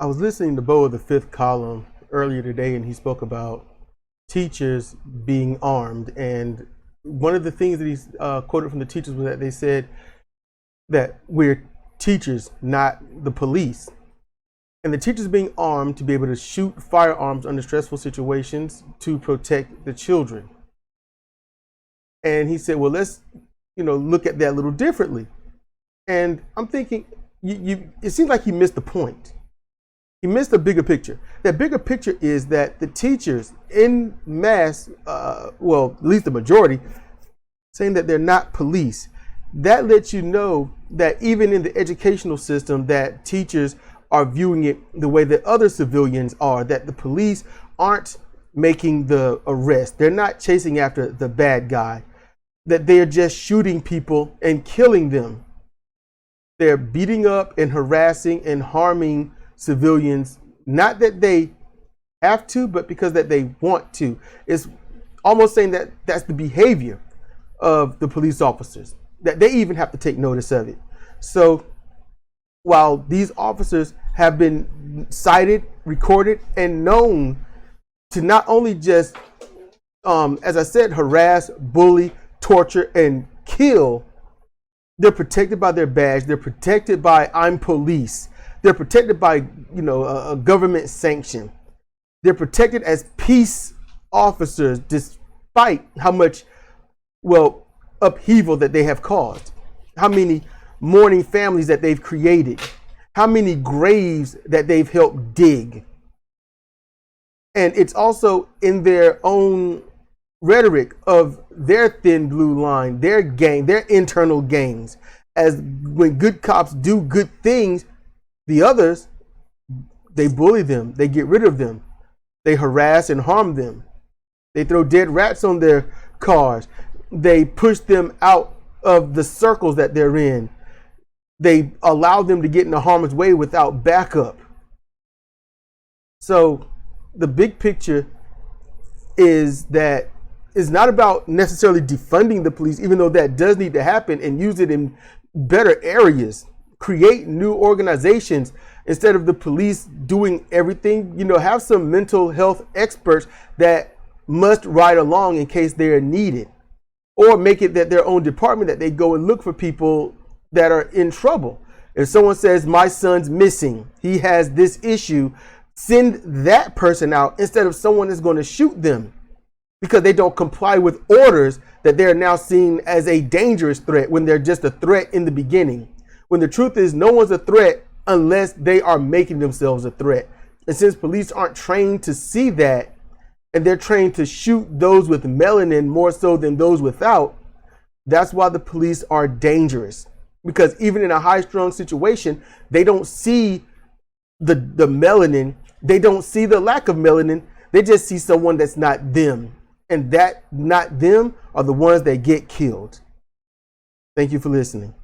I was listening to Bo of the Fifth Column earlier today, and he spoke about teachers being armed. And one of the things that he's quoted from the teachers was that they said that we're teachers, not the police. And the teachers being armed to be able to shoot firearms under stressful situations to protect the children. And he said, well, let's look at that a little differently. And I'm thinking, it seems like he missed the point. He missed the bigger picture. That bigger picture is that the teachers in mass, well, at least the majority, saying that they're not police. That lets you know that even in the educational system, that teachers are viewing it the way that other civilians are, that the police aren't making the arrest. They're not chasing after the bad guy, that they're just shooting people and killing them. They're beating up and harassing and harming civilians, not that they have to, but because that they want to. It's almost saying that that's the behavior of the police officers, that they even have to take notice of it. So while these officers have been cited, recorded, and known to not only just, as I said, harass, bully, torture, and kill, they're protected by their badge. They're protected by I'm police. They're protected by, a government sanction. They're protected as peace officers, despite how much, upheaval that they have caused. How many mourning families that they've created. How many graves that they've helped dig. And it's also in their own rhetoric of their thin blue line, their gang, their internal gangs. As when good cops do good things, the others, they bully them, they get rid of them, they harass and harm them, they throw dead rats on their cars, they push them out of the circles that they're in, they allow them to get into harm's way without backup. So the big picture is that it's not about necessarily defunding the police, even though that does need to happen, and use it in better areas. Create new organizations instead of the police doing everything. Have some mental health experts that must ride along in case they are needed, or make it that their own department, that they go and look for people that are in trouble. If someone says my son's missing, he has this issue, send that person out instead of someone that's going to shoot them because they don't comply with orders that they're now seen as a dangerous threat when they're just a threat in the beginning. When the truth is, no one's a threat unless they are making themselves a threat. And since police aren't trained to see that, and they're trained to shoot those with melanin more so than those without, that's why the police are dangerous. Because even in a high-strung situation, they don't see the melanin. They don't see the lack of melanin. They just see someone that's not them. And that not them are the ones that get killed. Thank you for listening.